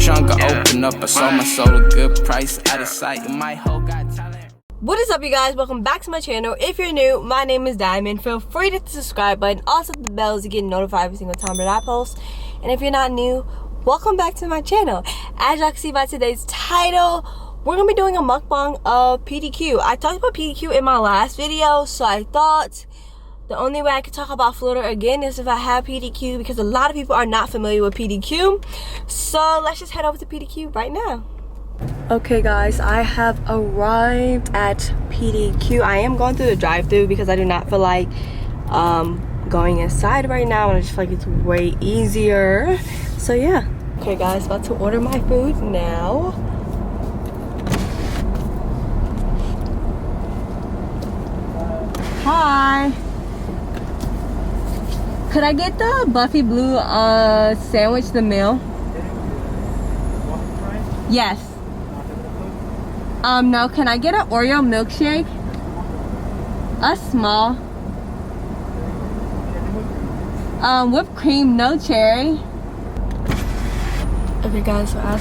trunk, I open up, I sold my soul a good price, out of sight, and my whole got talent. What is up, you guys? Welcome back to my channel. If you're new, my name is Diamond. Feel free to hit the subscribe button, also hit the bell to get notified every single time that I post. And if you're not new, welcome back to my channel. As y'all can see by today's title, we're gonna be doing a mukbang of PDQ. I talked about PDQ in my last video, so I thought the only way I could talk about Florida again is if I have PDQ, because a lot of people are not familiar with PDQ. So let's just head over to PDQ right now. Okay guys, I have arrived at PDQ. I am going through the drive-thru because I do not feel like going inside right now, and I just feel like it's way easier. So yeah. Okay guys, about to order my food now. Hi. Could I get the Buffy Blue sandwich, the meal? Yes. No, can I get an Oreo milkshake? A small. Whipped cream, no cherry. Okay guys, so at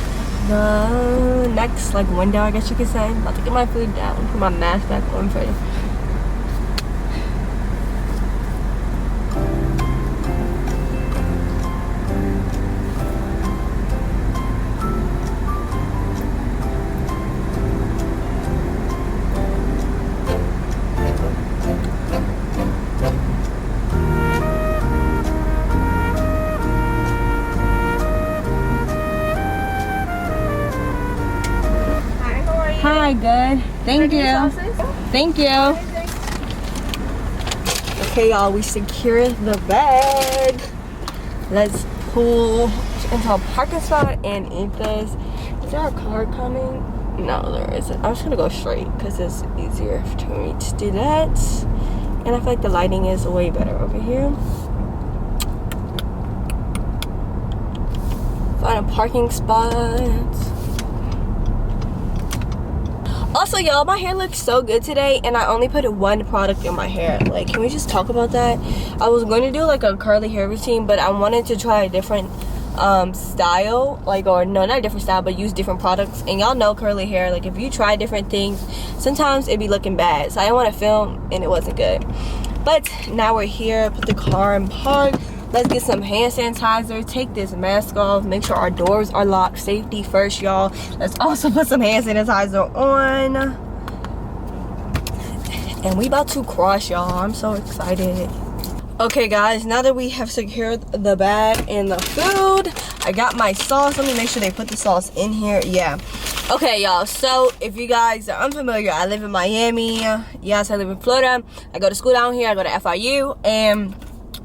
the next window, I guess you could say, I'm about to get my food down, put my mask back on for you. Hi, good. Thank you. Thank you. Okay, y'all, we secured the bag. Let's pull into a parking spot and eat this. Is there a car coming? No, there isn't. I'm just gonna go straight because it's easier for me to do that. And I feel like the lighting is way better over here. Find a parking spot. Also, y'all, my hair looks so good today, and I only put one product in my hair. Like, can we just talk about that? I was going to do like a curly hair routine, but I wanted to try a different style, or no, not a different style, but use different products. And y'all know curly hair, like if you try different things, sometimes it be looking bad. So I didn't want to film, and it wasn't good. But now we're here, put the car in park. Let's get some hand sanitizer, take this mask off, make sure our doors are locked. Safety first, y'all. Let's also put some hand sanitizer on. And we about to cross, y'all. I'm so excited. Okay, guys, now that we have secured the bag and the food, I got my sauce. Let me make sure they put the sauce in here. Yeah. Okay, y'all, so if you guys are unfamiliar, I live in Miami. Yes, I live in Florida. I go to school down here. I go to FIU, and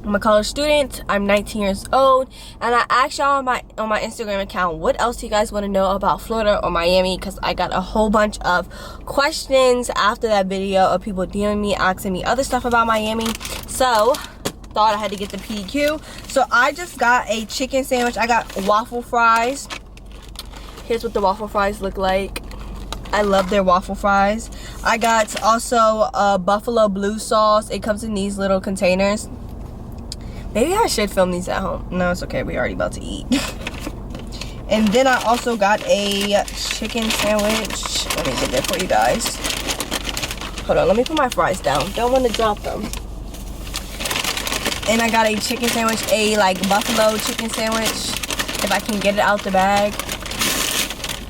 I'm a college student. I'm 19 years old, and I asked y'all on my Instagram account, what else do you guys want to know about Florida or Miami? Because I got a whole bunch of questions after that video of people DMing me, asking me other stuff about Miami. So thought I had to get the PDQ. So I just got a chicken sandwich. I got waffle fries. Here's what the waffle fries look like. I love their waffle fries. I got also a buffalo blue sauce. It comes in these little containers. Maybe I should film these at home. No, it's okay. We're already about to eat. And then I also got a chicken sandwich. Let me get that for you guys. Hold on. Let me put my fries down. Don't want to drop them. And I got a chicken sandwich, a buffalo chicken sandwich. If I can get it out the bag.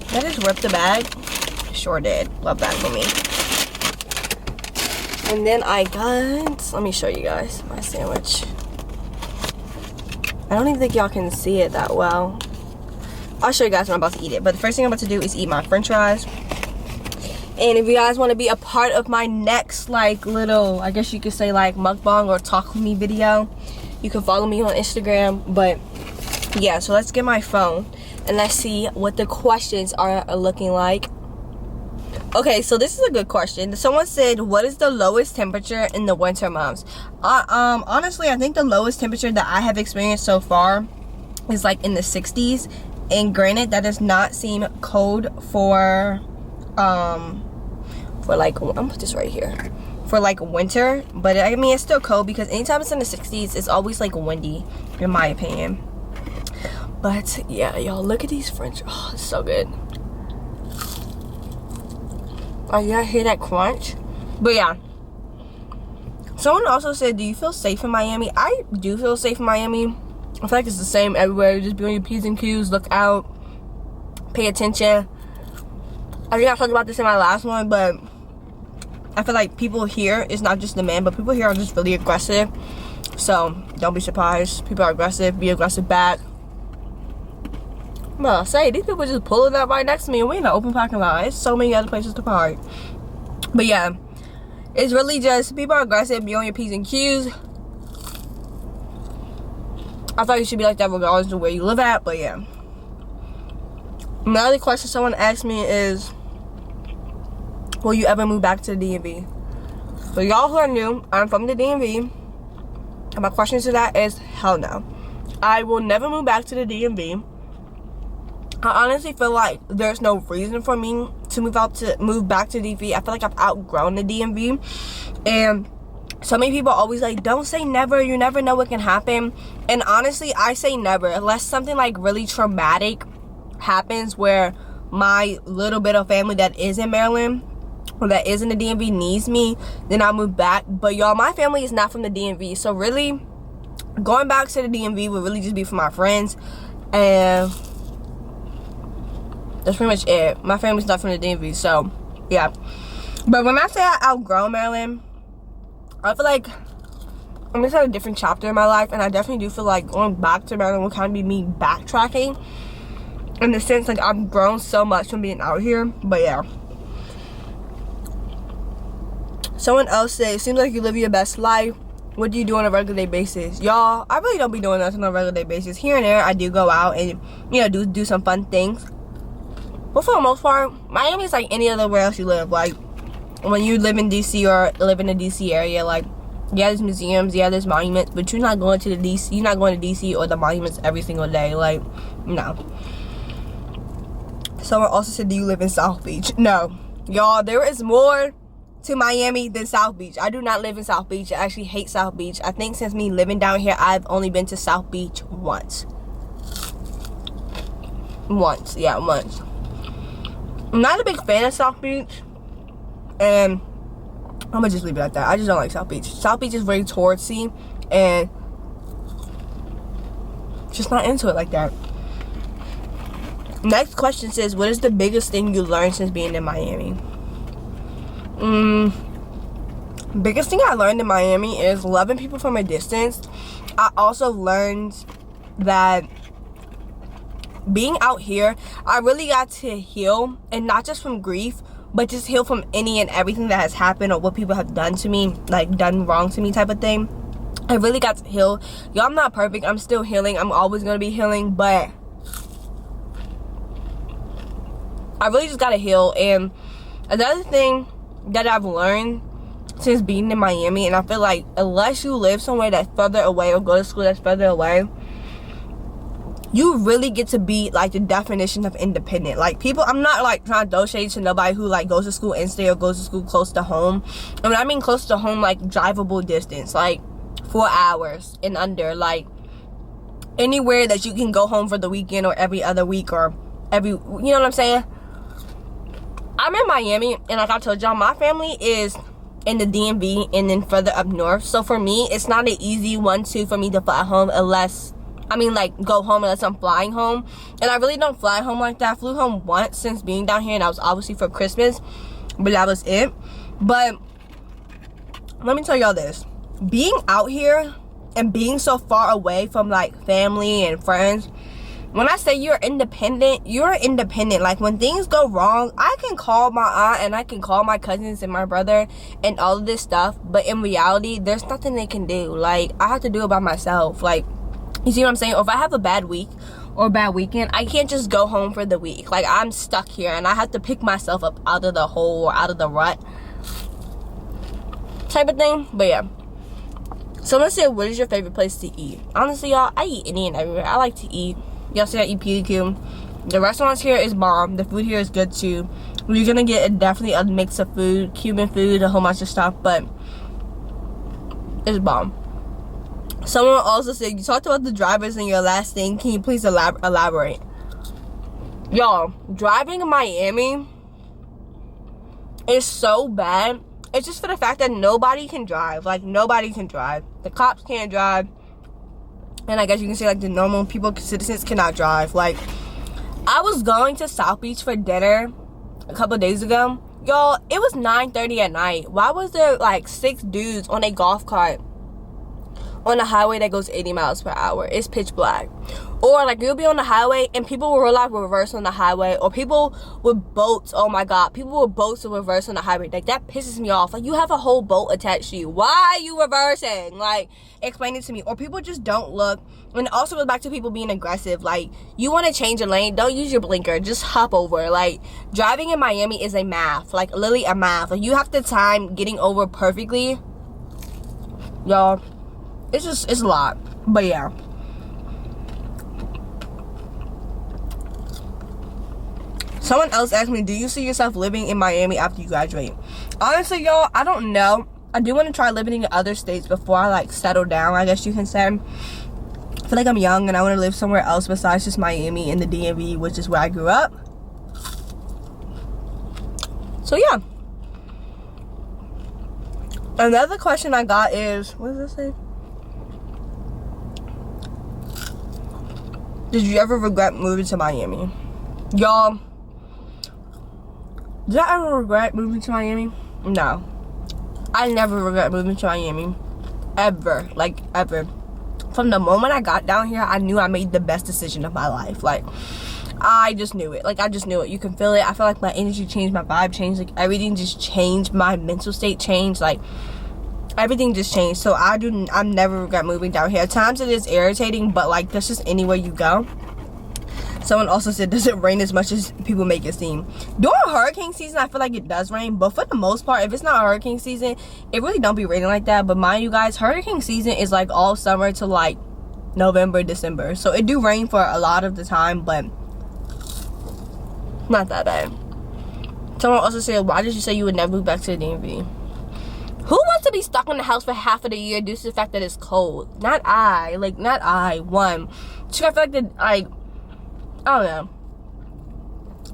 Did I just rip the bag? Sure did. Love that for me. And then I got, let me show you guys my sandwich. I don't even think y'all can see it that well. I'll show you guys when I'm about to eat it. But the first thing I'm about to do is eat my french fries. And if you guys want to be a part of my next little, I guess you could say mukbang or talk with me video, you can follow me on Instagram. But yeah, so let's get my phone and let's see what the questions are looking like. Okay, so this is a good question. Someone said, what is the lowest temperature in the winter months? Honestly, I think the lowest temperature that I have experienced so far is in the 60s. And granted, that does not seem cold for I'm gonna put this right here, for winter. But I mean, it's still cold because anytime it's in the 60s, it's always windy, in my opinion. But yeah, y'all, look at these French. Oh, it's so good. Oh, y'all hear that crunch? But yeah. Someone also said, do you feel safe in Miami? I do feel safe in Miami. I feel like it's the same everywhere. Just be on your P's and Q's, look out, pay attention. I think I talked about this in my last one, but I feel like people here, it's not just the men, but people here are just really aggressive. So don't be surprised. People are aggressive, be aggressive back. Well, say these people just pulling up right next to me, and we in an open parking lot. There's so many other places to park. But yeah, it's really just people are aggressive, be on your P's and Q's. I thought you should be like that regardless of where you live at, but yeah. Another question someone asked me is, will you ever move back to the DMV? For y'all who are new, I'm from the DMV. And my question to that is, hell no. I will never move back to the DMV. I honestly feel like there's no reason for me to move back to DMV. I feel like I've outgrown the DMV. And so many people are always like, don't say never, you never know what can happen. And honestly, I say never, unless something like really traumatic happens where my little bit of family that is in Maryland or that is in the DMV needs me, then I'll move back. But y'all, my family is not from the DMV, so really going back to the DMV would really just be for my friends, and that's pretty much it. My family's not from the DMV, so yeah. But when I say I outgrow Maryland, I feel like I'm just at a different chapter in my life, and I definitely do feel like going back to Maryland will kind of be me backtracking, in the sense like I've grown so much from being out here. But yeah. Someone else said, it seems like you live your best life. What do you do on a regular day basis? Y'all, I really don't be doing nothing on a regular day basis. Here and there, I do go out and, you know, do some fun things. But for the most part, Miami is like any other where else you live. Like, when you live in DC or live in the DC area, like, yeah, there's museums, yeah, there's monuments, but you're not going to DC or the monuments every single day. Like, no. Someone also said, do you live in South Beach? No. Y'all, there is more to Miami than South Beach. I do not live in South Beach. I actually hate South Beach. I think since me living down here, I've only been to South Beach once. Once. I'm not a big fan of South Beach, and I'm gonna just leave it at that. I just don't like South Beach. South Beach is very touristy, and just not into it like that. Next question says, what is the biggest thing you learned since being in Miami? Biggest thing I learned in Miami is loving people from a distance. I also learned that being out here, I really got to heal, and not just from grief, but just heal from any and everything that has happened or what people have done to me, like done wrong to me type of thing. I really got to heal. Y'all, I'm not perfect. I'm still healing. I'm always going to be healing, but I really just got to heal. And another thing that I've learned since being in Miami, and I feel like unless you live somewhere that's further away or go to school that's further away, you really get to be like the definition of independent. Like, people, I'm not like trying to throw shade to nobody who like goes to school in state or goes to school close to home. And I mean close to home, like drivable distance, like 4 hours and under, like anywhere that you can go home for the weekend or every other week or every, you know what I'm saying? I'm in Miami, and like I told y'all, my family is in the DMV and then further up north. So for me, it's not an easy 1-2 for me to fly home unless, I mean, like, go home unless I'm flying home. And I really don't fly home like that. I flew home once since being down here, and that was obviously for Christmas, but that was it. But let me tell y'all this. Being out here and being so far away from, like, family and friends, when I say you're independent, you're independent. Like, when things go wrong, I can call my aunt and I can call my cousins and my brother and all of this stuff. But in reality, there's nothing they can do. Like, I have to do it by myself. Like, you see what I'm saying? Or if I have a bad week or a bad weekend, I can't just go home for the week. Like, I'm stuck here, and I have to pick myself up out of the hole or out of the rut type of thing. But yeah. Someone said, what is your favorite place to eat? Honestly, y'all, I eat any and everywhere. I like to eat. Y'all see I eat PDQ. The restaurants here is bomb. The food here is good too. You're gonna get definitely a mix of food, Cuban food, a whole bunch of stuff, but it's bomb. Someone also said, you talked about the drivers in your last thing. Can you please elaborate? Y'all, driving in Miami is so bad. It's just for the fact that nobody can drive. Like, nobody can drive. The cops can't drive. And I guess you can say, like, the normal people, citizens cannot drive. Like, I was going to South Beach for dinner a couple days ago. Y'all, it was 9:30 at night. Why was there, like, 6 dudes on a golf cart on a highway that goes 80 miles per hour? It's pitch black. Or, like, you'll be on the highway and people will, like, reverse on the highway. Or people with boats. Oh, my God. People with boats will reverse on the highway. Like, that pisses me off. Like, you have a whole boat attached to you. Why are you reversing? Like, explain it to me. Or people just don't look. And it also goes back to people being aggressive. Like, you want to change your lane, don't use your blinker. Just hop over. Like, driving in Miami is a math. Like, literally a math. Like, you have to time getting over perfectly. Y'all, it's a lot. But, yeah. Someone else asked me, do you see yourself living in Miami after you graduate? Honestly, y'all, I don't know. I do want to try living in other states before I, like, settle down, I guess you can say. I feel like I'm young and I want to live somewhere else besides just Miami and the DMV, which is where I grew up. So, yeah. Another question I got is, what does it say? Did you ever regret moving to Miami? Y'all, did I ever regret moving to Miami? No. I never regret moving to Miami. Ever. Like, ever. From the moment I got down here, I knew I made the best decision of my life. Like, I just knew it. Like, I just knew it. You can feel it. I feel like my energy changed, my vibe changed. Like, everything just changed. My mental state changed. Like, everything just changed. So, I'm never regret moving down here. At times it is irritating, but, like, that's just anywhere you go. Someone also said, does it rain as much as people make it seem? During hurricane season, I feel like it does rain. But for the most part, if it's not hurricane season, it really don't be raining like that. But mind you guys, hurricane season is like all summer to like November, December. So it do rain for a lot of the time, but not that bad. Someone also said, why did you say you would never move back to the DMV? Who wants to be stuck in the house for half of the year due to the fact that it's cold? Not I. Like, not I. One. Two, I feel like I don't know.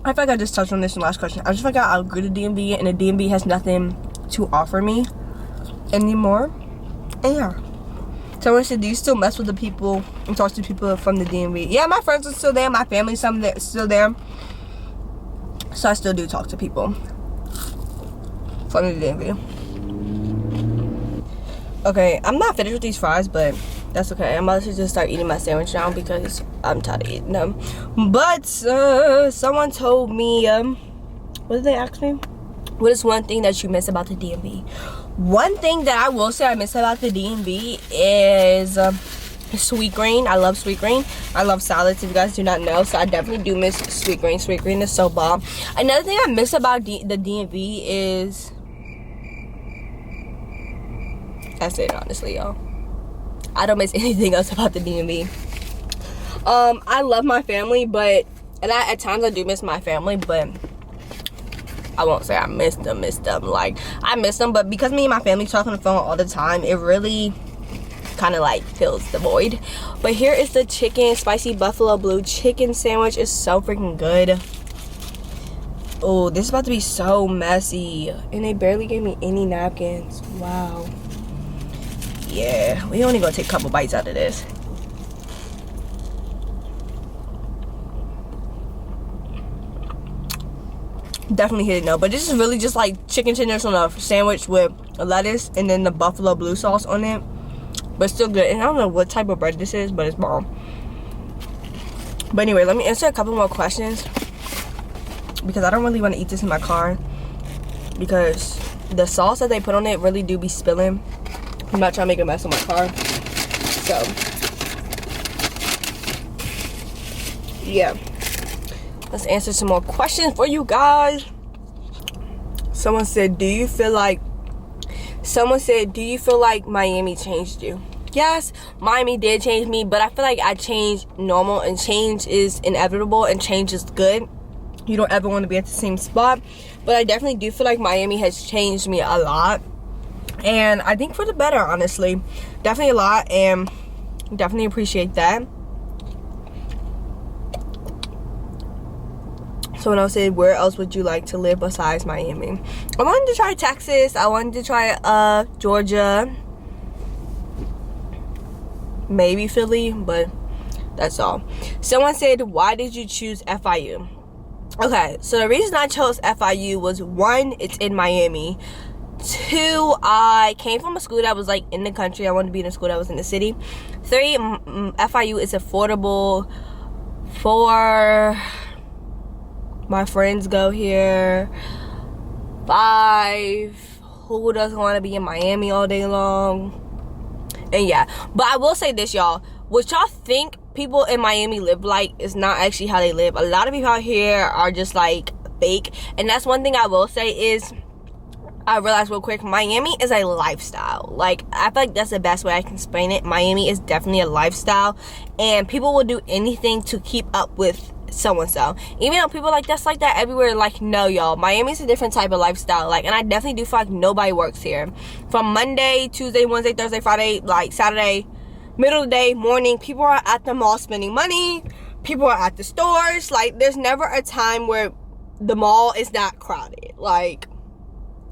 I feel like I just touched on this in the last question. I just feel like I outgrew the DMV, and the DMV has nothing to offer me anymore. And yeah. Someone said, do you still mess with the people and talk to people from the DMV? Yeah, my friends are still there. My family's still there. So I still do talk to people from the DMV. Okay, I'm not finished with these fries, but that's okay. I'm about to just start eating my sandwich now because I'm tired of eating them. But someone told me, what did they ask me? What is one thing that you miss about the DMV? One thing that I will say I miss about the DMV is sweet green. I love sweet green. I love salads, if you guys do not know. So I definitely do miss sweet green. Sweet green is so bomb. Another thing I miss about the DMV is, that's it, honestly, y'all. I don't miss anything else about the DMV. I love my family, but, and at times I do miss my family, but I won't say I miss them. Like, I miss them, but because me and my family talk on the phone all the time, it really kind of like fills the void. But here is the chicken, spicy buffalo blue chicken sandwich. It's so freaking good. Oh, this is about to be so messy. And they barely gave me any napkins. Wow. Yeah, we only gonna take a couple bites out of this. Definitely hit it no, but this is really just like chicken tenders on a sandwich with lettuce and then the buffalo blue sauce on it. But still good. And I don't know what type of bread this is, but it's bomb. But anyway, let me answer a couple more questions because I don't really want to eat this in my car because the sauce that they put on it really do be spilling. I'm not trying to make a mess in my car. So, yeah. Let's answer some more questions for you guys. Someone said, do you feel like Miami changed you? Yes, Miami did change me, but I feel like I changed normal, and change is inevitable and change is good. You don't ever want to be at the same spot. But I definitely do feel like Miami has changed me a lot. And I think for the better, honestly. Definitely a lot, and definitely appreciate that. Someone else said, where else would you like to live besides Miami? I wanted to try Texas. I wanted to try Georgia. Maybe Philly, but that's all. Someone said, why did you choose FIU? Okay, so the reason I chose FIU was, 1, it's in Miami. 2, I came from a school that was like in the country. I wanted to be in a school that was in the city. 3, FIU is affordable. 4, my friends go here. 5, who doesn't want to be in Miami all day long? And yeah, but I will say this, y'all. What y'all think people in Miami live like is not actually how they live. A lot of people out here are just like fake. And that's one thing I will say is, I realized real quick, Miami is a lifestyle. Like, I feel like that's the best way I can explain it. Miami is definitely a lifestyle, and people will do anything to keep up with so-and-so. Even though people like that's like that everywhere, like, no, y'all, Miami's a different type of lifestyle. Like, and I definitely do feel like nobody works here. From Monday, Tuesday, Wednesday, Thursday, Friday, like Saturday, middle of the day, morning, people are at the mall spending money. People are at the stores. Like, there's never a time where the mall is not crowded. Like,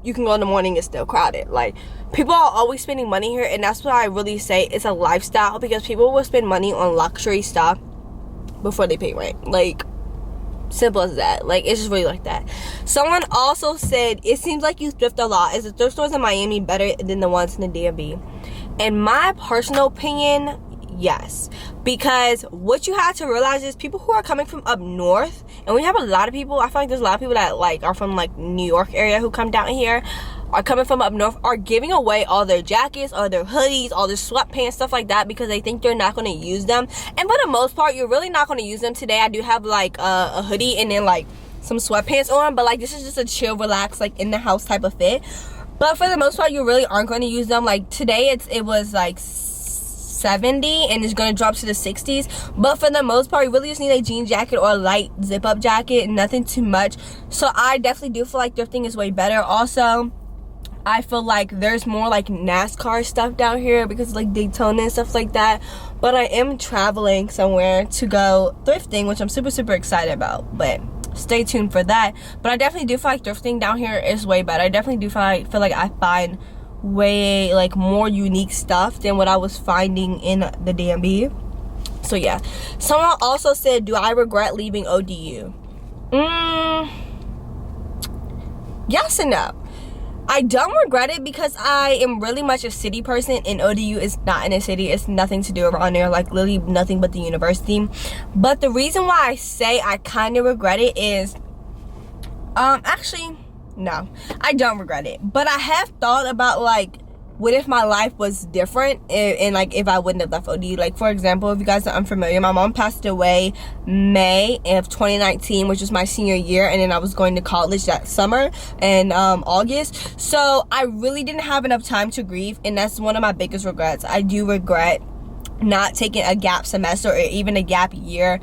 you can go in the morning, it's still crowded. Like, people are always spending money here, and that's why I really say it's a lifestyle, because people will spend money on luxury stuff before they pay rent. Like, simple as that. Like, it's just really like that. Someone also said, it seems like you thrift a lot. Is the thrift stores in Miami better than the ones in the DMV? In my personal opinion, yes. Because what you have to realize is, people who are coming from up north, and we have a lot of people, I feel like there's a lot of people that like are from like New York area who come down here, are coming from up north, are giving away all their jackets, all their hoodies, all their sweatpants, stuff like that, because they think you're not going to use them. And for the most part, you're really not going to use them. Today I do have like a hoodie and then like some sweatpants on, but like this is just a chill, relax, like in the house type of fit. But for the most part, you really aren't going to use them. Like today it was like 70 and it's going to drop to the 60s, but for the most part, you really just need a jean jacket or a light zip up jacket, nothing too much. So I definitely do feel like thrifting is way better. Also, I feel like there's more like NASCAR stuff down here because like Daytona and stuff like that. But I am traveling somewhere to go thrifting, which I'm super excited about, but stay tuned for that. But I definitely do feel like thrifting down here is way better. I definitely do feel like I find way like more unique stuff than what I was finding in the DMV. So yeah. Someone also said, do I regret leaving ODU? Yes and no. I don't regret it because I am really much a city person, and ODU is not in a city. It's nothing to do around there, like literally nothing but the university. But the reason why I say I kind of regret it is, actually, no, I don't regret it. But I have thought about, like, what if my life was different and like if I wouldn't have left ODU. Like, for example, if you guys are unfamiliar, my mom passed away May of 2019, which was my senior year, and then I was going to college that summer in August. So I really didn't have enough time to grieve, and that's one of my biggest regrets. I do regret not taking a gap semester or even a gap year,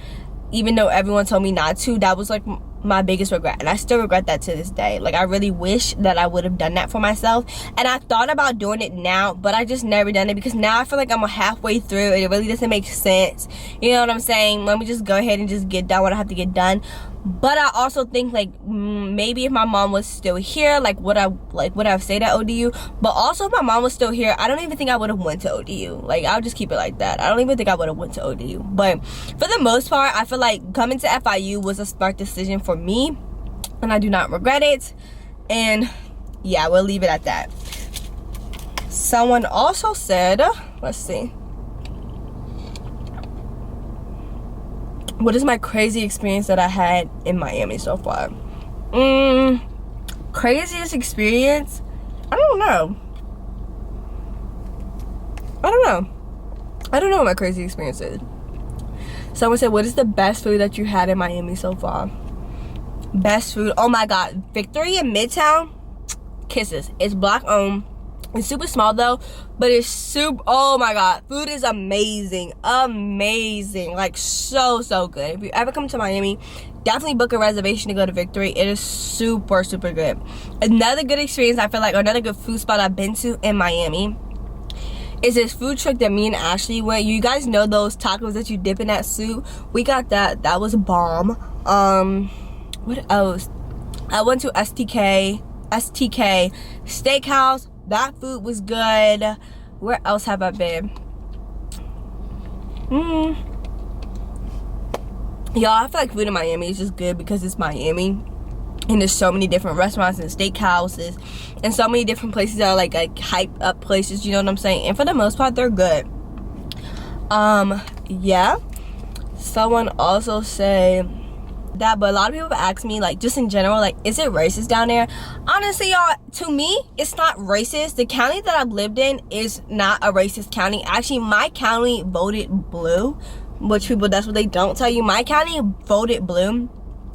even though everyone told me not to. That was like my biggest regret, and I still regret that to this day. Like, I really wish that I would have done that for myself, and I thought about doing it now, but I just never done it because now I feel like I'm halfway through and it really doesn't make sense. You know what I'm saying? Let me just go ahead and just get done what I have to get done. But I also think, like, maybe if my mom was still here, like, would I have stayed at ODU? But also, if my mom was still here, I don't even think I would have went to ODU. Like, I'll just keep it like that. I don't even think I would have went to ODU. But for the most part, I feel like coming to FIU was a smart decision for me, and I do not regret it. And yeah, we'll leave it at that. Someone also said, let's see, what is my crazy experience that I had in Miami so far? Craziest experience? I don't know what my crazy experience is. Someone said, what is the best food that you had in Miami so far? Best food? Oh my god, Victory in Midtown, kisses. It's black owned. It's super small though, but it's super, oh my god, food is amazing, like so good. If you ever come to Miami, definitely book a reservation to go to Victory. It is super good. Another good experience, I feel like, or another good food spot I've been to in Miami is this food truck that me and Ashley went. You guys know those tacos that you dip in that soup? We got that was a bomb. What else? I went to STK Steakhouse. That food was good. Where else have I been? Y'all, I feel like food in Miami is just good because it's Miami. And there's so many different restaurants and steakhouses. And so many different places that are like hyped up places, you know what I'm saying? And for the most part, they're good. Yeah. Someone also said that, but a lot of people have asked me, like, just in general, like, is it racist down there? Honestly, y'all, to me, it's not racist. The county that I've lived in is not a racist county. Actually, my county voted blue, which people, that's what they don't tell you. My county voted blue,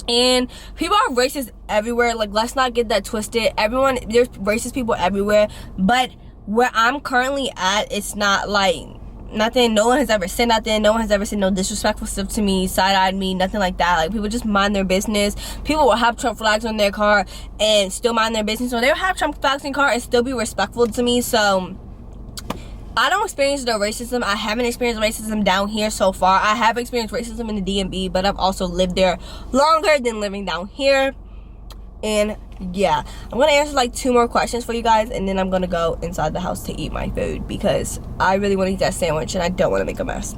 and people are racist everywhere. Like, let's not get that twisted. There's racist people everywhere, but where I'm currently at, it's not like nothing. No one has ever said nothing. No one has ever said no disrespectful stuff to me, side-eyed me, nothing like that. Like, people just mind their business. People will have Trump flags on their car and still mind their business, or they'll have Trump flags in their car and still be respectful to me. So I don't experience no racism. I haven't experienced racism down here so far. I have experienced racism in the DMV, but I've also lived there longer than living down here. And yeah, I'm gonna answer like 2 more questions for you guys, and then I'm gonna go inside the house to eat my food because I really want to eat that sandwich and I don't want to make a mess.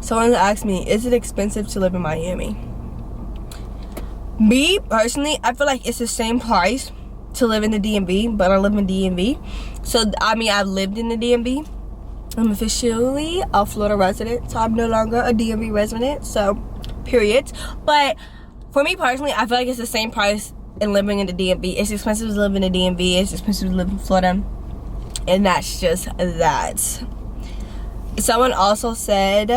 Someone asked me, is it expensive to live in Miami? Me personally, I feel like it's the same price to live in the DMV, but I live in DMV. So I mean, I've lived in the DMV. I'm officially a Florida resident, so I'm no longer a DMV resident, so period. But for me personally, I feel like it's the same price in living in the DMV. It's expensive to live in the DMV. It's expensive to live in Florida. And that's just that. Someone also said,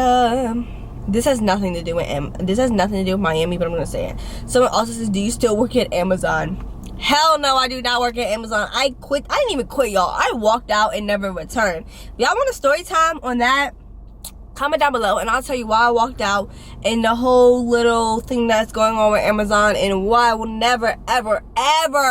this has nothing to do with Miami, but I'm going to say it. Someone also says, do you still work at Amazon? Hell no, I do not work at Amazon. I quit. I didn't even quit, y'all. I walked out and never returned. If y'all want a story time on that, comment down below and I'll tell you why I walked out and the whole little thing that's going on with Amazon and why I will never ever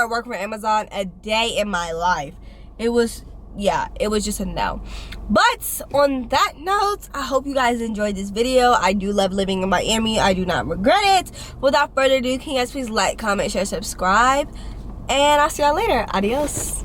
work for Amazon a day in my life. It was just a no. But on that note, I hope you guys enjoyed this video. I do love living in Miami. I do not regret it. Without further ado, can you guys please like, comment, share, subscribe, and I'll see y'all later. Adios.